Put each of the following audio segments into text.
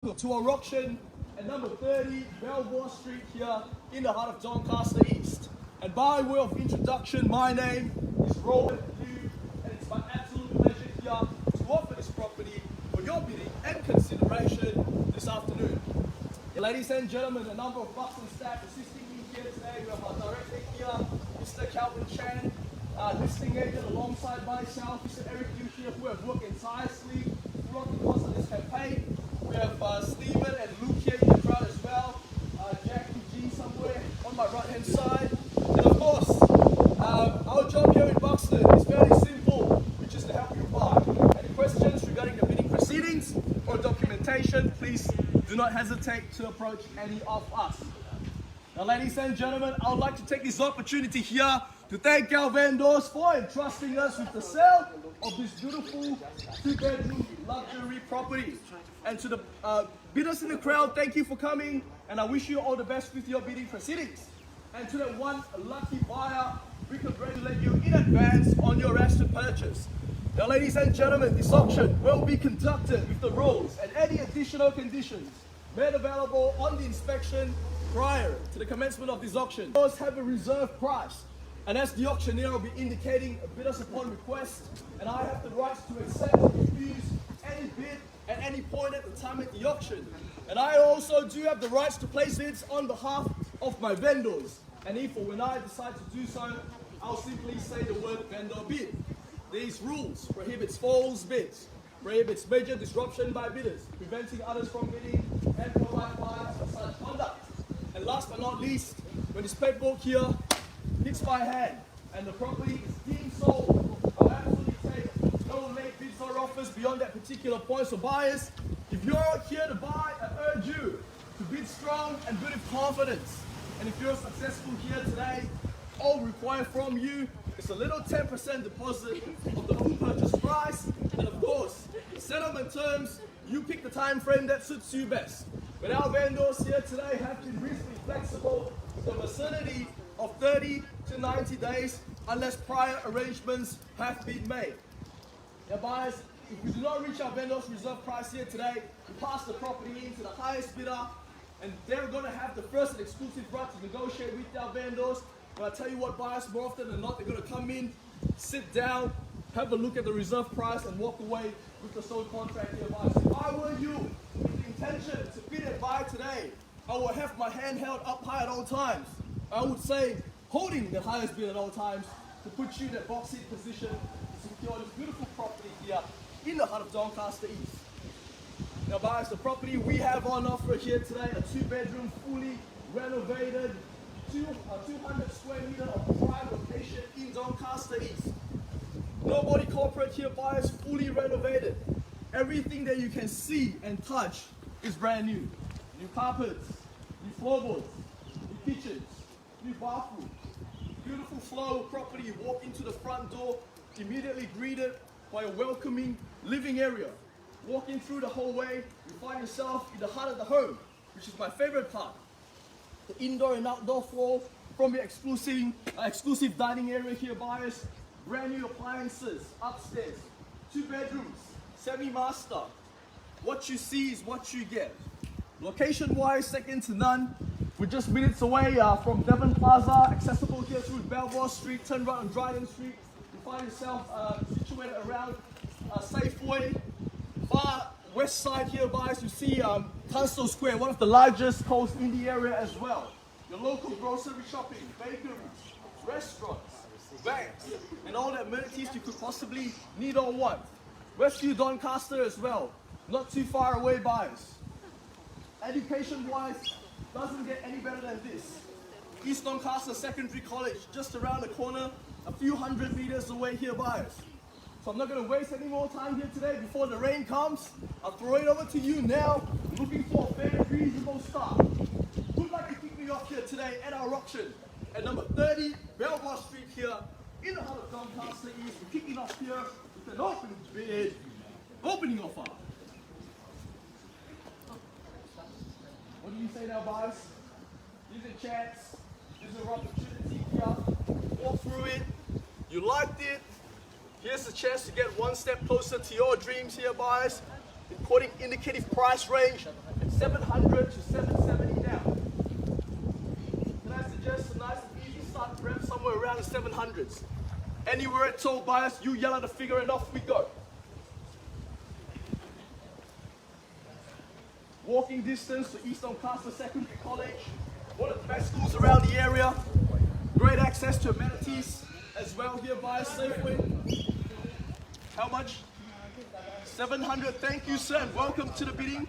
To our auction at number 30 Belvoir Street here in the heart of Doncaster East. And by way of introduction, my name is Rowan Liew, and it's my absolute pleasure here to offer this property for your bidding and consideration this afternoon. Ladies and gentlemen, a number of Buxton staff assisting me here today. We have our director here, Mr. Calvin Chan, listing agent alongside myself, Mr. Eric Liew here, who have worked tirelessly throughout the course of this campaign. We have Stephen and Luke here in the crowd as well. Jack and G somewhere on my right hand side. And of course, our job here in Buxton is fairly simple, which is to help you buy. Any questions regarding the bidding proceedings or documentation, please do not hesitate to approach any of us. Now, ladies and gentlemen, I would like to take this opportunity here to thank our vendors for entrusting us with the sale of this beautiful two-bedroom luxury property. And to the bidders in the crowd, thank you for coming, and I wish you all the best with your bidding proceedings. And to that one lucky buyer, we congratulate you in advance on your asset purchase. Now, ladies and gentlemen, this auction will be conducted with the rules and any additional conditions made available on the inspection prior to the commencement of this auction. Those have a reserve price, and as the auctioneer will be indicating a bidders upon request, and I have the rights to accept or refuse any bid at any point at the time at the auction. And I also do have the rights to place bids on behalf of my vendors. And if or when I decide to do so, I'll simply say the word vendor bid. These rules prohibits false bids, prohibits major disruption by bidders, preventing others from bidding, and provide fines for such conduct. And last but not least, when this paperwork here hits my hand and the property is deemed sold, I'll absolutely take no late bids or offers beyond that particular point. So buyers, if you're here to buy, I urge you to bid strong and bid with confidence. And if you're successful here today, all required from you is a little 10% deposit of the full purchase price. And of course, settlement terms, you pick the time frame that suits you best. But our vendors here today have been reasonably flexible with the vicinity of 30 to 90 days unless prior arrangements have been made. Now buyers, if we do not reach our vendor's reserve price here today, we pass the property in to the highest bidder, and they're going to have the first and exclusive right to negotiate with our vendors. But I tell you what, buyers, more often than not, they're going to come in, sit down, have a look at the reserve price, and walk away with the sold contract here, buyers. If I were you, with the intention to bid and buy today, I will have my hand held up high at all times. I would say holding the highest bid at all times to put you in that box seat position to secure this beautiful property here in the heart of Doncaster East. Now buyers, the property we have on offer here today, a two-bedroom, fully renovated, 200 square meter of prime location in Doncaster East. Nobody corporate here, buyers, fully renovated. Everything that you can see and touch is brand new. New carpets, new floorboards, new kitchens, new bathroom. Beautiful flow of property. You walk into the front door, immediately greeted by a welcoming living area. Walking through the hallway, you find yourself in the heart of the home, which is my favorite part. The indoor and outdoor floor from your exclusive dining area here, buyers. Brand new appliances upstairs. 2 bedrooms, semi-master. What you see is what you get. Location-wise, second to none. We're just minutes away from Devon Plaza, accessible here through Belvoir Street, turn right on Dryden Street. You find yourself situated around Safeway. Far west side here, guys, you see Tunstall Square, one of the largest coast in the area as well. Your local grocery shopping, bakeries, restaurants, banks, and all the amenities you could possibly need or want. Westview Doncaster as well, not too far away, guys. Education-wise, doesn't get any better than this. East Doncaster Secondary College, just around the corner, a few hundred meters away here, buyers. So I'm not going to waste any more time here today before the rain comes. I'll throw it over to you now, looking for a very reasonable start. Who'd like to kick me off here today at our auction at number 30 Belvoir Street here in the heart of Doncaster East? We're kicking off here with an opening bid, opening offer. What do you say now, guys? Here's a chance, here's an opportunity here. Walk through it. You liked it. Here's a chance to get one step closer to your dreams here, buyers. quoting indicative price range at 700 to 770 now. Can I suggest a nice and easy start grab somewhere around the 700s? Anywhere at all, buyers, you yell at a figure and off we go. Walking distance to East Doncaster Secondary College, one of the best schools around the area. Great access to amenities as well here via Safeway. How much? 700, thank you sir, and welcome to the bidding.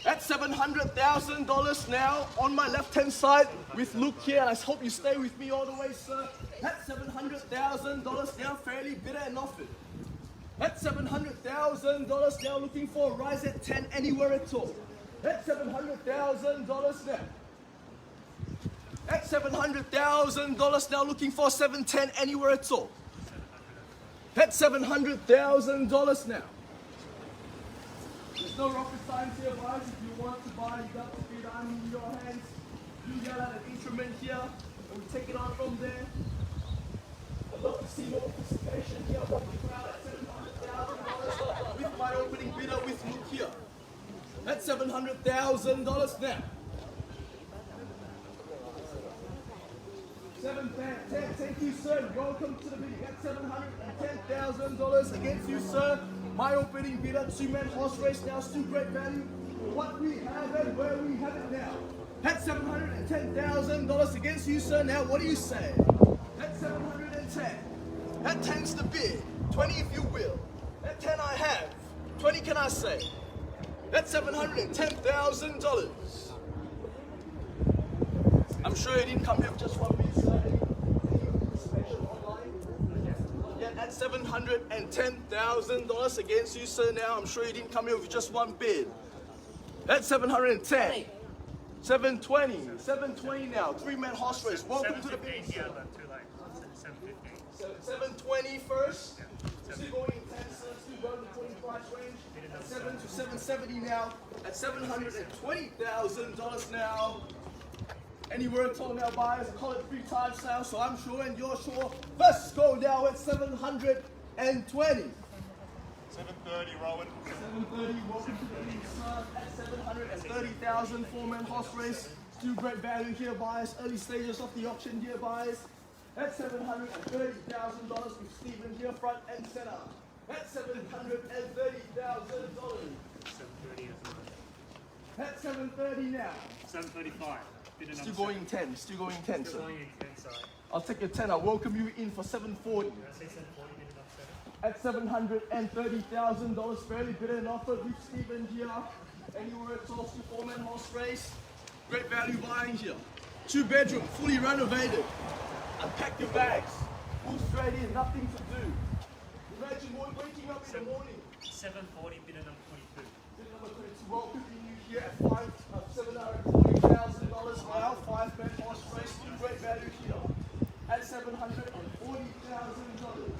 At $700,000 now on my left hand side with Luke here, and I hope you stay with me all the way sir. At $700,000 now fairly bidder and offered. At $700,000 now looking for a rise at 10 anywhere at all. At $700,000 now. At $700,000 now looking for 710 anywhere at all. At $700,000 now. There's no rocket science here, guys. If you want to buy, you got the bid in your hands. You get out an instrument here, and we take it on from there. I'd love to see more participation here from the crowd at $700,000 with my opening bidder with Luke here. At $700,000 now. 710, thank you sir, welcome to the bidding. At $710,000 against you sir. My opening bidder, 2-man horse race now, still great value. What we have and where we have it now. At $710,000 against you sir, now what do you say? At 710, at 10's the bid, 20 if you will. At 10 I have, 20 can I say? That's $710,000. I'm sure you didn't come here with just one bid, sir. Any online? Yeah, at $710,000 against you, sir. Now, I'm sure you didn't come here with just one bid. That's 710. 720. 720 now. 3-man horse race. Welcome to the bidding, sir. 720 first. Still going in 10, sir. Still going to 20 price range. At 7 to 770 now. At $720,000 now. Anywhere at all now, buyers. Call it 3 times now, so I'm sure and you're sure. First go now at 720. 730, Rowan. 730, welcome to the bidding, sir. At 730,000, 4-man horse race. Still great value here, buyers. Early stages of the auction here, buyers. At $730,000 with Stephen here, front and center. At $730,000. 730 as well. At 730 now. 735. Still going 10, still going 10, sir. Still going in 10 side. I'll take your 10. I'll welcome you in for 740. I say 740, bid it up 7. At $730,000, fairly bid and offered with Stephen here. Anywhere at all, 4-man horse race. Great value buying here. 2-bedroom, fully renovated. Unpack your bags. Move straight in, nothing to do. Imagine waking up in the morning. 740, bid it up 22. Bid number 22, welcome you here at $740,000 now. 5-man horse race, great value here. At $740,000.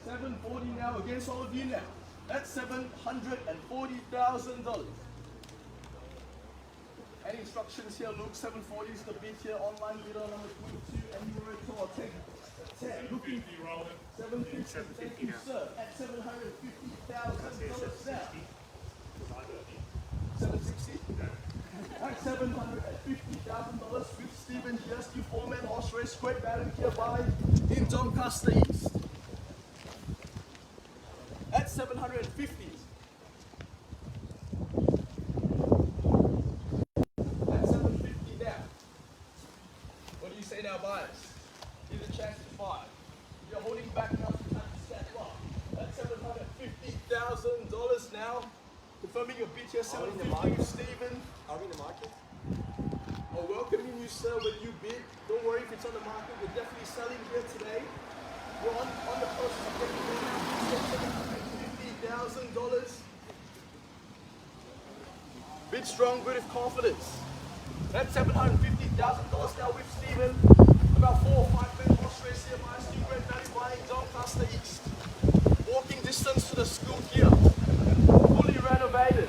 740 now against all of you now. That's $740,000. Any instructions here, Luke? 740 is the bid here. Online bidder number 22. Anywhere at all, take 10. Looking 750. Thank you, sir. At $750,000 now. 760. At $750,000 with Stephen here. Still 4-man horse race. Great value here by in Doncaster East. At 750. At 750 now. What do you say now, buyers? Give a chance to buy. You're holding back enough to have to step up. At $750,000 now. Confirming your bid here, 750 with Stephen. Are we in the market? I'll welcome you, sir, when you bid. Don't worry if it's on the market. We're definitely selling here today. We're on the process of getting $750,000. Bid strong, bid with confidence. That's $750,000 now with Stephen. About 4 or 5-man horse race here by Stu. Great value buying Doncaster East. Walking distance to the school here. Fully renovated.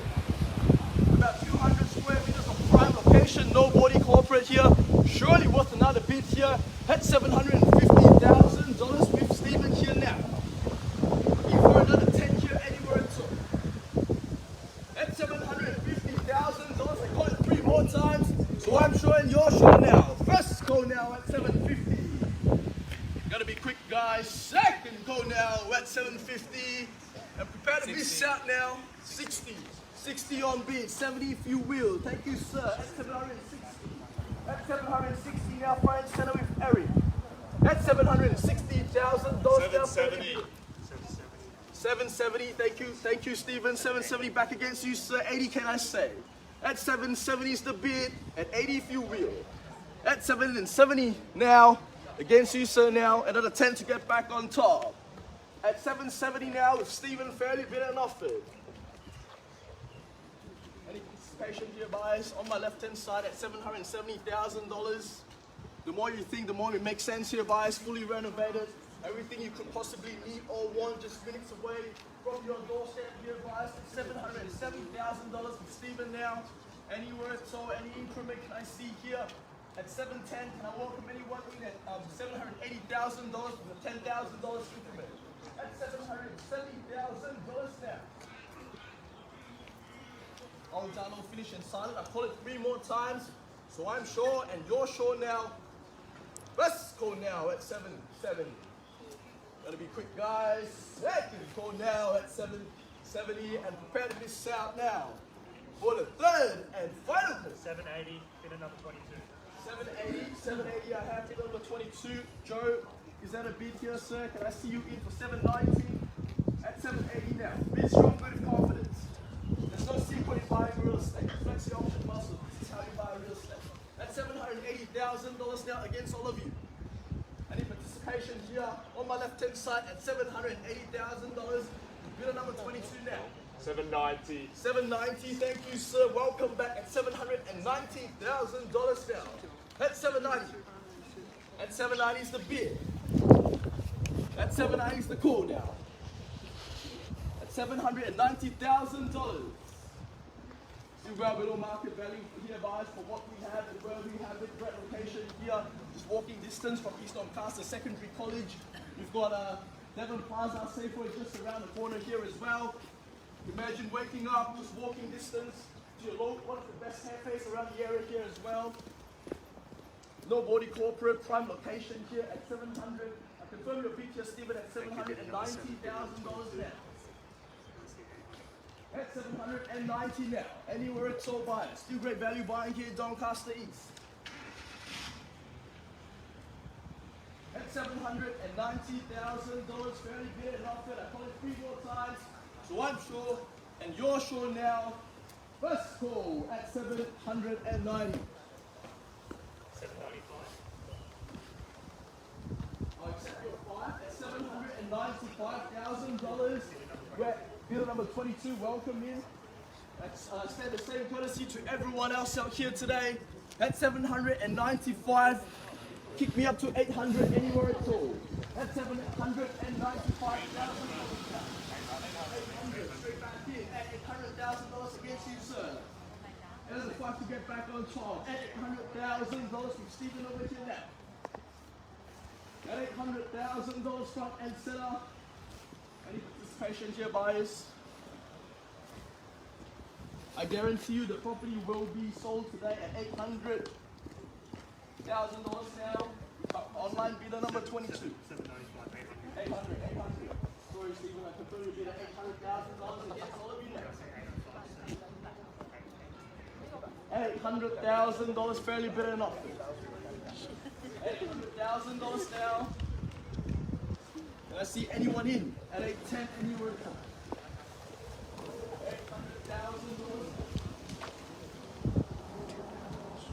About 200 square meters of prime location. No body corporate here. Surely worth another bid here. At $750,000 with Stephen here now. Looking for another 10 here anywhere at all. times. So I'm showing your show now. First call now at 750. Gotta be quick, guys. Second call now at 750. And prepare to miss out now. 60. 60 on bid. 70 if you will. Thank you, sir. At 760. At 760 now, Brian Center with Eric. At $760,000. 770. 770, thank you, Stephen. 770 back against you, sir. 80, can I say? At 770 is the bid. At 80, if you will. At 770 now, against you, sir. Now, another 10 to get back on top. At 770 now, with Stephen fairly bid and offered. Any participation here, buyers? On my left-hand side at $770,000. The more you think, the more it makes sense here, buyers. Fully renovated. Everything you could possibly need or want, just minutes away from your doorstep here, buyers. At $770,000 with Stephen now. Any word, so any increment can I see here? At 710, can I welcome anyone in at $780,000 with a $10,000 increment? At $770,000 now. All done, all finished and silent. I call it 3 more times, so I'm sure and you're sure now. Let's call now at 770. Gotta be quick, guys. Second call now at 770 and prepare to miss out now for the third and final call. 780, bid number 22. 780, I have bid number 22. Joe, is that a bid here, sir? Can I see you in for 790? At 780 now. Bid strong, good confidence. There's no secret in buying real estate. Flex the option muscle. This is how you buy real estate. That's $780,000 now against all of you. Any participation here on my left-hand side at $780,000. Bidder number 22 now. 790. 790, thank you, sir. Welcome back at $790,000 now. At 790. At 790 is the bid. At 790 is the call now. At $790,000. See where below market value here, guys, for what we have and where we have it. Great location here, just walking distance from East Doncaster Secondary College. We've got Devon Plaza Safeway just around the corner here as well. Imagine waking up, just walking distance to your local, one of the best cafes around the area here as well. No body corporate, prime location here at 700. I confirm your bid here, Stephen, at $790,000 now. At 790 now. Anywhere it's all buyers. Still great value buying here, Doncaster East. At $790,000, fairly bid and offered. I call it 3 more times. So I'm sure, and you're sure now. First call at 790. 795. I'll accept your 5 at $795,000. Bidder number 22, welcome in. Extend the same courtesy to everyone else out here today. At 795, kick me up to 800 anywhere at all. At $795,000. 800, straight back in. At $800,000 against you, sir. And the 5 to get back on top. At $800,000 from Stephen over here now. At $800,000 front and center. Any participation here, buyers? I guarantee you the property will be sold today at $800,000 now. Online bidder number 22. 795, 800. Sorry, Stephen, I confirm you bid at $800,000 against all of you now. $800,000 fairly bid and offered. $800,000 now. Can I see anyone in at 810 anywhere? $800,000.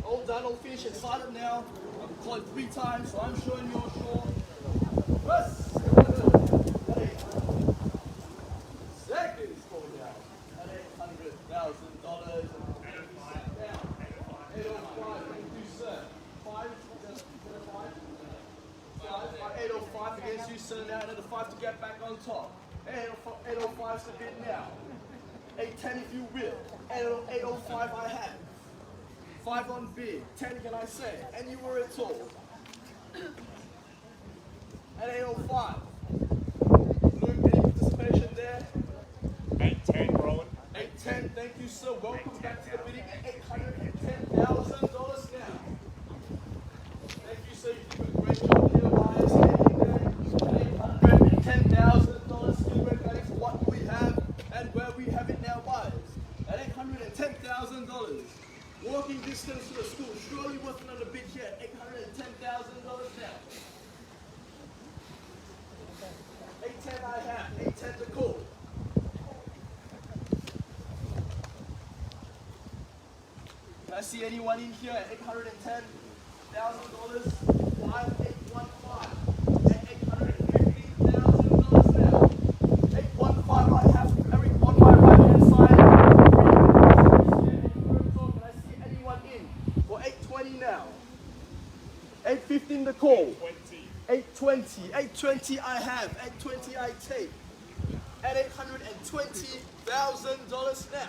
All done, all finished and silent now. I've called 3 times, so I'm sure and you're sure. First, second is called out at $800,000. 805, thank you, sir. 5, is that 5? 805 against you, sir. Now another 5 to get back on top. 805 is the bid now. 810 if you will. 805 I have. 5 on bid. 10 can I say? Anywhere at all. At 805. Luke, any participation there? 810, Rowan. 810, thank you, sir. Welcome back to the bidding at $810,000. $810,000. Walking distance to the school, surely worth another bid here at $810,000 now. 810 I have, 810 to call. Can I see anyone in here at $810,000? 5815 at $850,000 now. 815 I have every on my right hand side. Can I see anyone in for 820 now? 815 the call. 820. 820 I have. 820 I take. At $820,000 now.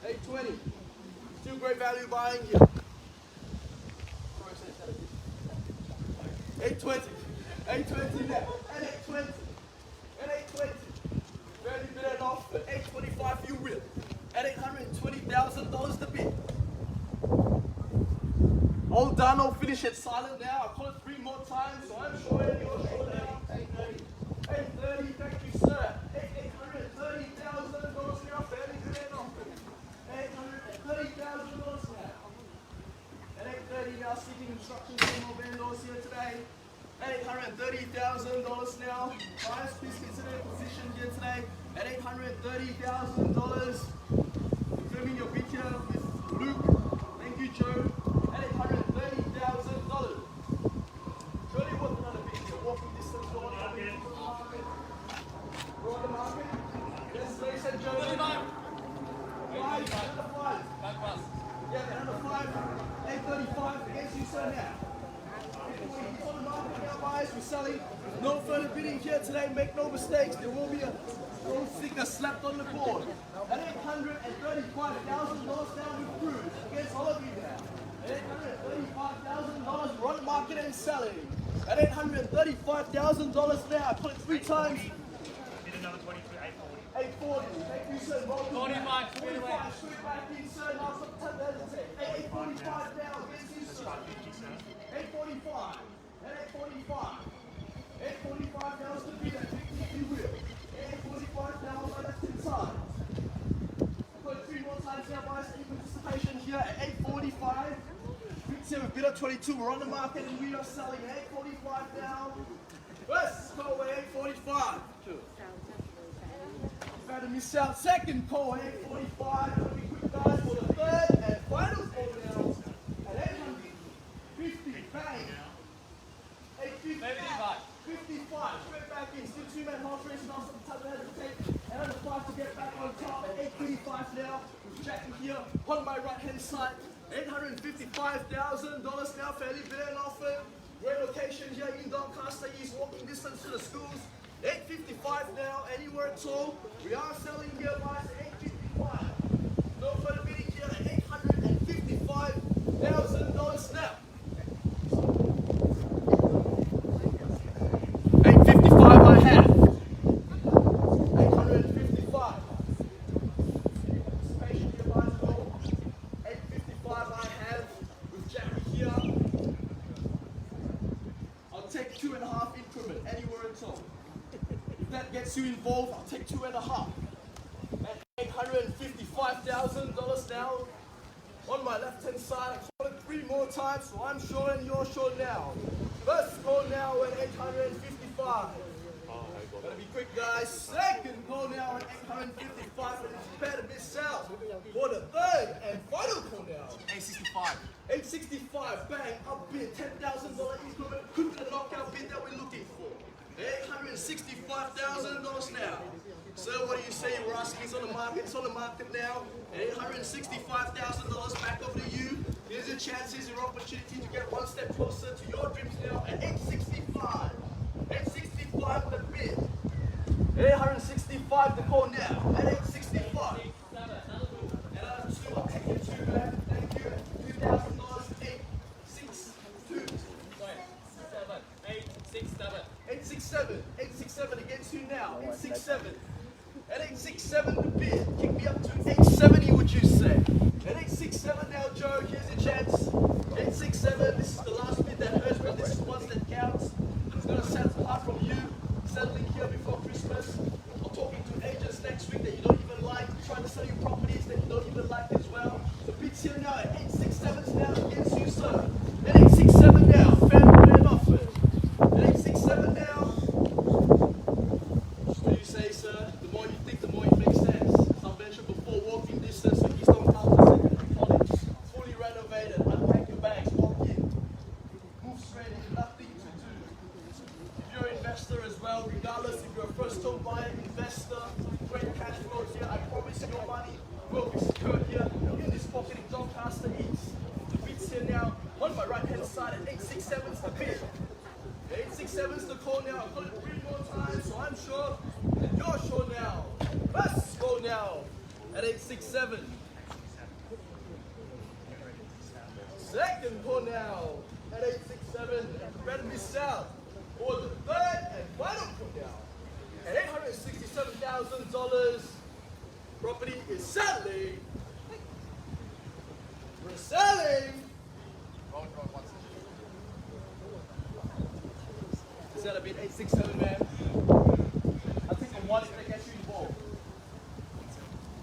820. Still great value buying here. 820. 820 now. At 820. At 820. Very bid and offer. 825 you will. At $820,000 to bid. All done, all finished at silent now. I'll call it 3 more times, so I'm sure you're sure now. 830. 830, thank you, sir. $830,000 now, fairly good and offer. $830,000 now. At 830 now, seeking instructions from more vendors here today. $830,000 now. Price, please consider your position here today. At $830,000. Confirming your bid here with Luke. Thank you, Joe. At $830,000. Surely worth another bid here. Walking distance for one market. We're on the market. Yes, ladies and gentlemen. 5, another 5. Yeah, another 5. 835 against you, sir, now. It's on the market now, buyers. We're selling. No further bidding here today. Make no mistakes. There will be a gold sticker slapped on the board. At $835,000 now with Bruce against all of you now. At $835,000, we're on the market and selling. At $835,000 now, I put it 3 times. Bid another 22, 840. Thank you, sir. 45, 45, straight back in, sir. Now, sometimes that's it. 845 now against you, sir. 845. At 845. 845 now is the bid at 50 if you will. 845 now, so that's inside. Put it 3 more times now, guys. Any participation here at 845. Bids here with bid at 22. We're on the market and we are selling at 845 now. First call at 845. You've had to miss out. Second call at 845. It'll be quick, guys, for the third and final call now at 850. Bang. 850. 55. Straight back in. Still 2-man half race now. Some type of hesitate. And on the 5 to get back on top at 835 now. With Jackie here on my right hand side. $855,000 now. Fairly bid and offer. Great location here in Doncaster. East, walking distance to the schools. 855 now, anywhere at all. We are selling here, guys, at 855. No further bidding here at $855,000 now. 855 I have. 855. Participation here, guys, go. 855 I have with Jackie here. I'll take 2.5 increment, anywhere at all. That gets you involved, I'll take 2.5. At $855,000 now. On my left hand side, I call it 3 more times, so I'm sure and you're sure now. First call now at 855. Gotta be quick, guys. Second call now at 855, and it's better miss out. For the third and final call now. 865. 865, bang, up bid, $10,000 increment. Couldn't the knockout bid that we're looking for. $865,000 now. Sir, what do you say? We're asking, it's on the market. It's on the market now. $865,000 back over to you. Here's your chance, here's your opportunity to get 1 step closer to your dreams now at 865. 865 the bid. 865 the call now at 865. And I'll take you to that. Thank you. $2,000, 862. 867. 867 against you now. 867. At 867 the bid. Kick me up to 870, would you say? At 867 now, Joe, here's your chance. 867, this is the last bid that hurts, but this is the one that counts. It's going to set apart from you settling here before Christmas or talking to agents next week that you don't even like. selling properties that you don't even like as well. So bids here now at 867 now against you, sir. At 867 now, fair offer. At 867 now. What do you say, sir? The more you think, the more it makes sense. As I mentioned before, walking distance to East Doncaster Secondary College. Fully renovated, unpack your bags, walk in. Move straight in, nothing to do. If you're an investor as well, regardless if you're a first-time buyer, investor, great cash flow here, I promise your money will be secured here in this pocket in Doncaster East. The bids here now on my right-hand side at 867 is the bid. 867 is the call now. I've got it 3 more times, so I'm sure that you're sure now. Let's go now at 867. Second call now at 867. Better miss out. For the third and final call now at $867,000. Property is selling. We're selling. Is that a bit 867, man? I think the one is that gets you involved.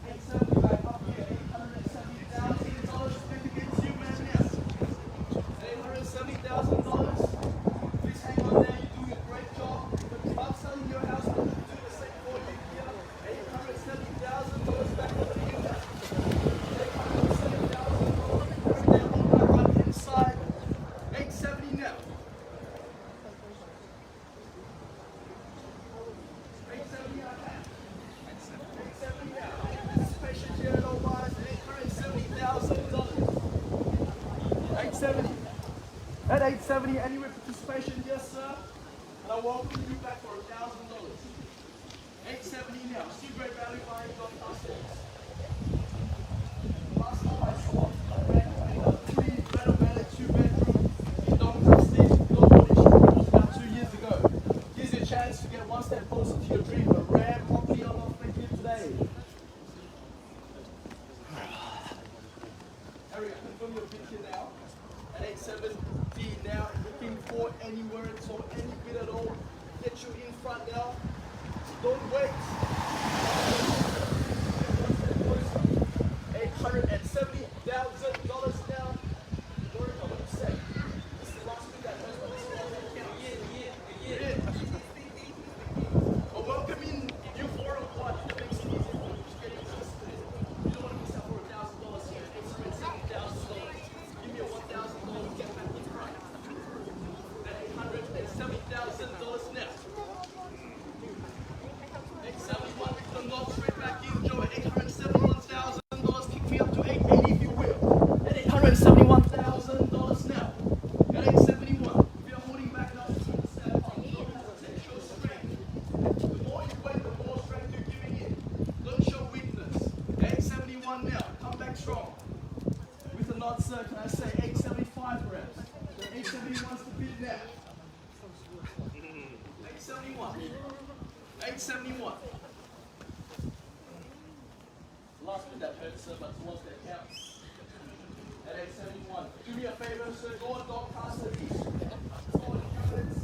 870 back up here, $870,000 against you, man. Yes. $870,000. Please hang on there, you're doing a great job. If I'm selling your house, I'm going to do the same for you here. $870,000 back over to you. $870,000. Right there on my right hand side. 870 now. 870 I have. 870 now. Participation here at Omar's $870,000. 870. At 870, anywhere participation, yes sir. And I welcome you back for $1,000. 870 now. Still great value buying Doncaster. Last time I saw a renovated 2-bedroom in Doncaster. About 2 years ago. Gives you a chance to get one step closer to your dream. A rare property on offer here today. Harry, I confirm your bid here now. At 870 now, looking for any words or any bid at all. Get you in front now. Don't wait. $870,000 now. What do you say? This is the last bid that goes on this one. Yeah. Well, welcoming you for a what? It makes it easy for you to get into this bid. You don't want to miss out for $1,000 here. $870,000. Give me a $1,000 get back in front. At $870,000 now. 871, the knock straight back in, Joe, at $871,000. Kick me up to 880 if you will. At $871,000 now. At 871, we are holding back now. Don't hesitate, show strength. The more you wait, the more strength you're giving in. Don't show weakness. At 871 now, come back strong. With a nod, sir, can I say 875 perhaps? 871's the bid now. 871. 871. Last bid that hurts, sir, but it's the ones that count. At 871. Do me a favor, sir. Go on Doncaster East. Go on units.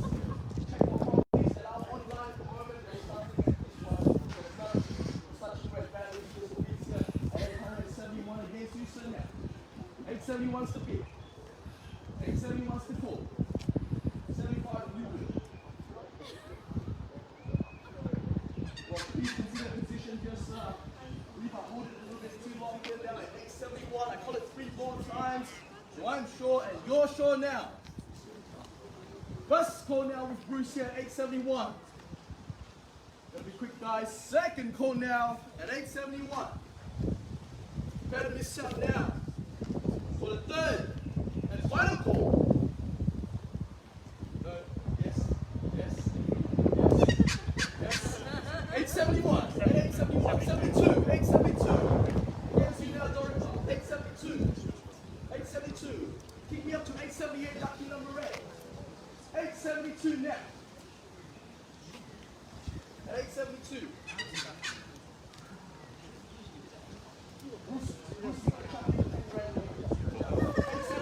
Check for properties that are online at the moment. There's nothing at this one. There's none. Such great value. Just a bid, sir. At 871 against you, sir, now. 871's the bid. 871's the call. 75 you will. Well, please consider position just if I hold it a little bit too long here now at 871. I call it 3 more times. So I'm sure and you're sure now. First call now with Bruce here at 871. Gotta be quick guys. Second call now at 871. Better miss out now. For the third and final call. No, yes. 871, 871, 72, 872. Yes, you now, Dorita. 872, 872. Kick me up to 878, lucky number 8. 872 now. At 872. Bruce, 872.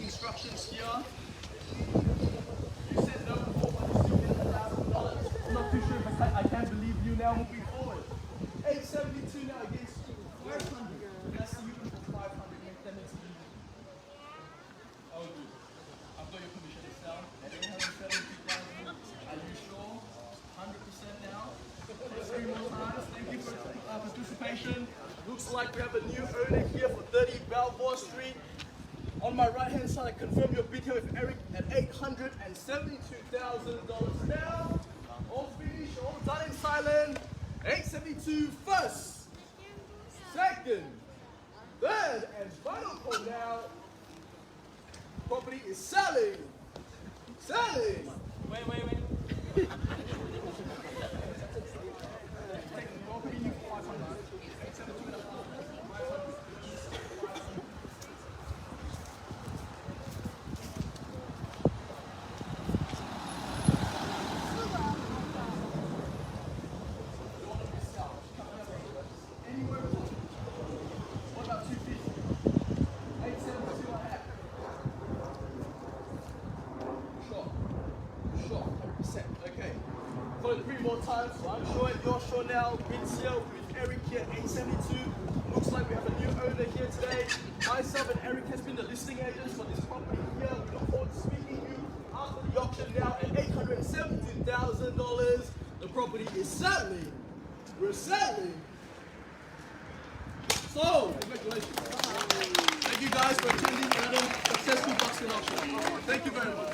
instructions here. You said no before, but you still get $1,000. I'm not too sure if I can believe you now moving forward. 872 now against 500. That's you for 500. Make them into you. Oh, good. I've got your permission to sell at 872,000. Are you sure? 100% now. Let's 3 more times. Thank you for participation. Looks like we have a new owner here for 30 Belvoir Street. On my right hand side, I confirm your bid here with Eric at $872,000 now. All finished, all done in silent. 872 first, second, third, and final call now. Property is selling. Selling. Wait. What about 250? 872 I have. Sure, 100%. Okay. For 3 more times, so I'm sure and you're sure now. Bids here with Eric here at 872. Looks like we have a new owner here today. Myself and Eric has been the listing agents for this property here. We look forward to speaking to you after the auction now at $872,000. The property is selling. We're selling. So, congratulations. Thank you guys for attending another successful Buxton auction. Thank you very much.